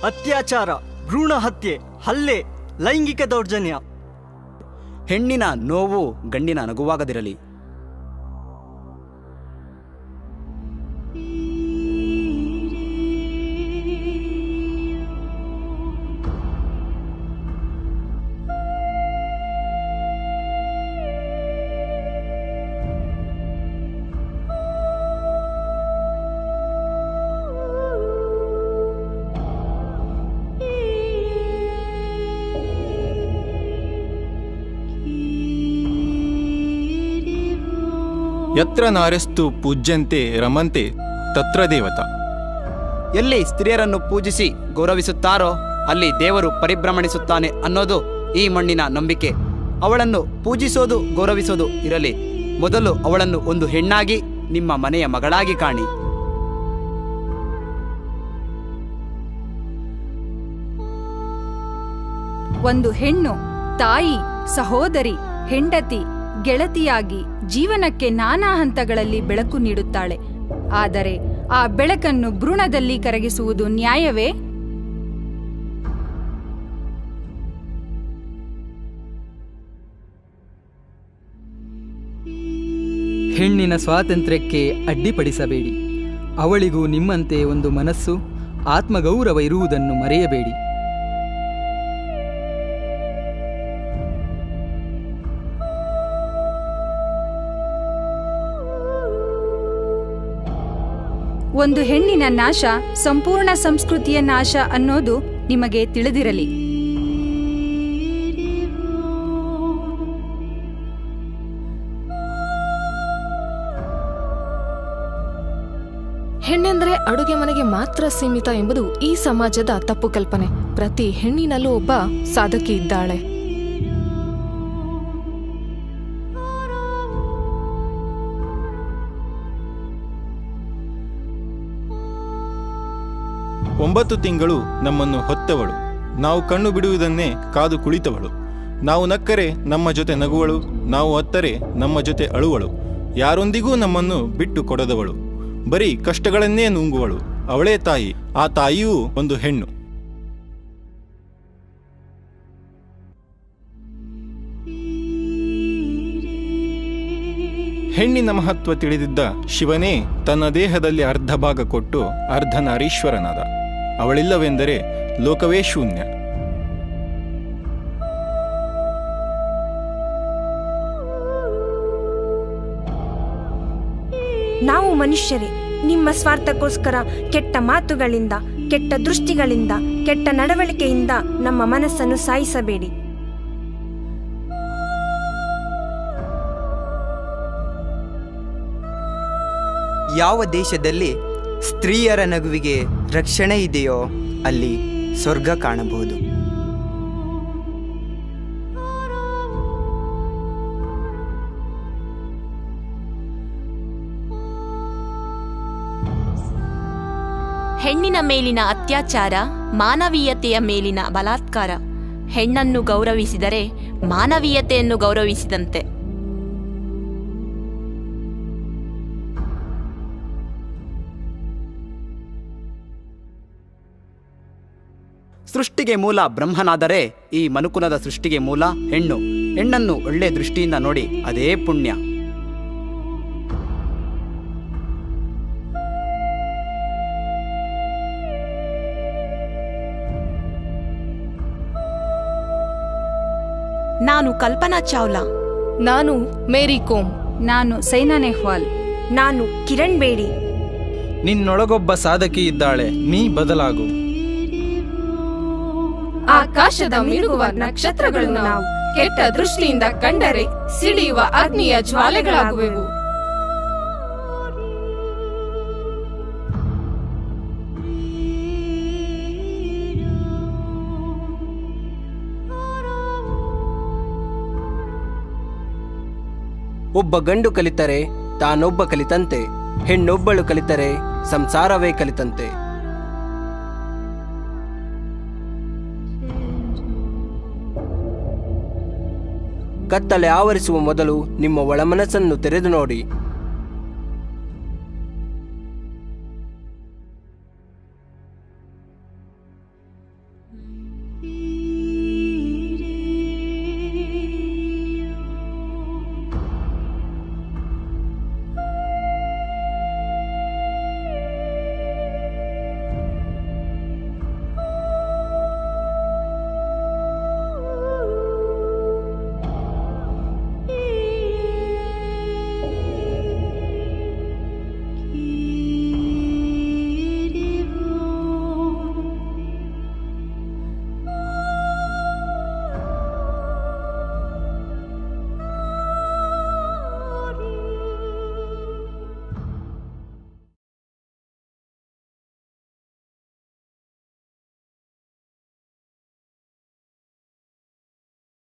ಅತ್ಯಾಚಾರ, ಭ್ರೂಣ ಹತ್ಯೆ, ಹಲ್ಲೆ, ಲೈಂಗಿಕ ದೌರ್ಜನ್ಯ. ಹೆಣ್ಣಿನ ನೋವು ಗಂಡಿನ ನಗುವಾಗದಿರಲಿ. ಯತ್ರ ನಾರ್ಯಸ್ತು ಪೂಜ್ಯಂತೆ ರಮಂತೆ ತತ್ರ ದೇವತಾ. ಎಲ್ಲಿ ಸ್ತ್ರೀಯರನ್ನು ಪೂಜಿಸಿ ಗೌರವಿಸುತ್ತಾರೋ ಅಲ್ಲಿ ದೇವರು ಪರಿಭ್ರಮಣಿಸುತ್ತಾನೆ ಅನ್ನೋದು ಈ ಮಣ್ಣಿನ ನಂಬಿಕೆ. ಅವಳನ್ನು ಪೂಜಿಸೋದು ಗೌರವಿಸೋದು ಇರಲಿ, ಮೊದಲು ಅವಳನ್ನು ಒಂದು ಹೆಣ್ಣಾಗಿ ನಿಮ್ಮ ಮನೆಯ ಮಗಳಾಗಿ ಕಾಣಿ. ಒಂದು ಹೆಣ್ಣು ತಾಯಿ, ಸಹೋದರಿ, ಹೆಂಡತಿ, ಗೆಳತಿಯಾಗಿ ಜೀವನಕ್ಕೆ ನಾನಾ ಹಂತಗಳಲ್ಲಿ ಬೆಳಕು ನೀಡುತ್ತಾಳೆ. ಆದರೆ ಆ ಬೆಳಕನ್ನು ಭ್ರೂಣದಲ್ಲಿ ಕರಗಿಸುವುದು ನ್ಯಾಯವೇ? ಹೆಣ್ಣಿನ ಸ್ವಾತಂತ್ರ್ಯಕ್ಕೆ ಅಡ್ಡಿಪಡಿಸಬೇಡಿ. ಅವಳಿಗೂ ನಿಮ್ಮಂತೆ ಒಂದು ಮನಸ್ಸು, ಆತ್ಮಗೌರವ ಇರುವುದನ್ನು ಮರೆಯಬೇಡಿ. ಒಂದು ಹೆಣ್ಣಿನ ನಾಶ ಸಂಪೂರ್ಣ ಸಂಸ್ಕೃತಿಯ ನಾಶ ಅನ್ನೋದು ನಿಮಗೆ ತಿಳಿದಿರಲಿ. ಹೆಣ್ಣೆಂದರೆ ಅಡುಗೆ ಮನೆಗೆ ಮಾತ್ರ ಸೀಮಿತ ಎಂಬುದು ಈ ಸಮಾಜದ ತಪ್ಪು ಕಲ್ಪನೆ. ಪ್ರತಿ ಹೆಣ್ಣಿನಲ್ಲೂ ಒಬ್ಬ ಸಾಧಕಿ ಇದ್ದಾಳೆ. ಒಂಬತ್ತು ತಿಂಗಳು ನಮ್ಮನ್ನು ಹೊತ್ತವಳು, ನಾವು ಕಣ್ಣು ಬಿಡುವುದನ್ನೇ ಕಾದು ಕುಳಿತವಳು. ನಾವು ನಕ್ಕರೆ ನಮ್ಮ ಜೊತೆ ನಗುವಳು, ನಾವು ಅತ್ತರೆ ನಮ್ಮ ಜೊತೆ ಅಳುವಳು. ಯಾರೊಂದಿಗೂ ನಮ್ಮನ್ನು ಬಿಟ್ಟು ಕೊಡದವಳು, ಬರೀ ಕಷ್ಟಗಳನ್ನೇ ನುಂಗುವಳು. ಅವಳೇ ತಾಯಿ. ಆ ತಾಯಿಯೂ ಒಂದು ಹೆಣ್ಣು. ಹೆಣ್ಣಿನ ಮಹತ್ವ ತಿಳಿದಿದ್ದ ಶಿವನೇ ತನ್ನ ದೇಹದಲ್ಲಿ ಅರ್ಧ ಭಾಗ ಕೊಟ್ಟು ಅರ್ಧನಾರೀಶ್ವರನಾದ. ಅವಳಿಲ್ಲವೆಂದರೆ ಲೋಕವೇ ಶೂನ್ಯ. ನಾವು ಮನುಷ್ಯರೇ. ನಿಮ್ಮ ಸ್ವಾರ್ಥಕ್ಕೋಸ್ಕರ ಕೆಟ್ಟ ಮಾತುಗಳಿಂದ, ಕೆಟ್ಟ ದೃಷ್ಟಿಗಳಿಂದ, ಕೆಟ್ಟ ನಡವಳಿಕೆಯಿಂದ ನಮ್ಮ ಮನಸ್ಸನ್ನು ಸಾಯಿಸಬೇಡಿ. ಯಾವ ದೇಶದಲ್ಲಿ ಸ್ತ್ರೀಯರ ನಗುವಿಗೆ ರಕ್ಷಣೆ ಇದೆಯೋ ಅಲ್ಲಿ ಸ್ವರ್ಗ ಕಾಣಬಹುದು. ಹೆಣ್ಣಿನ ಮೇಲಿನ ಅತ್ಯಾಚಾರ ಮಾನವೀಯತೆಯ ಮೇಲಿನ ಬಲಾತ್ಕಾರ. ಹೆಣ್ಣನ್ನು ಗೌರವಿಸಿದರೆ ಮಾನವೀಯತೆಯನ್ನು ಗೌರವಿಸಿದಂತೆ. ಸೃಷ್ಟಿಗೆ ಮೂಲ ಬ್ರಹ್ಮನಾದರೆ ಈ ಮನುಕುಲದ ಸೃಷ್ಟಿಗೆ ಮೂಲ ಹೆಣ್ಣು. ಹೆಣ್ಣನ್ನು ಒಳ್ಳೆ ದೃಷ್ಟಿಯಿಂದ ನೋಡಿ, ಅದೇ ಪುಣ್ಯ. ನಾನು ಕಲ್ಪನಾ ಚಾವ್ಲಾ. ನಾನು ಮೇರಿ ಕೋಮ್. ನಾನು ಸೈನಾ ನೆಹ್ವಾಲ್. ನಾನು ಕಿರಣ್ ಬೇಡಿ. ನಿನ್ನೊಳಗೊಬ್ಬ ಸಾಧಕಿ ಇದ್ದಾಳೆ, ನೀ ಬದಲಾಗು. ಆಕಾಶದ ಮಿನುಗುವ ನಕ್ಷತ್ರಗಳನ್ನು ನಾವು ಕೆಟ್ಟ ದೃಷ್ಟಿಯಿಂದ ಕಂಡರೆ ಸಿಡಿಯುವ ಅಗ್ನಿಯ ಜ್ವಾಲೆಗಳಾಗುವೆವು. ಒಬ್ಬ ಗಂಡು ಕಲಿತರೆ ತಾನೊಬ್ಬ ಕಲಿತಂತೆ, ಹೆಣ್ಣೊಬ್ಬಳು ಕಲಿತರೆ ಸಂಸಾರವೇ ಕಲಿತಂತೆ. ಕತ್ತಲೆ ಆವರಿಸುವ ಮೊದಲು ನಿಮ್ಮ ಒಳಮನಸ್ಸನ್ನು ತೆರೆದು ನೋಡಿ.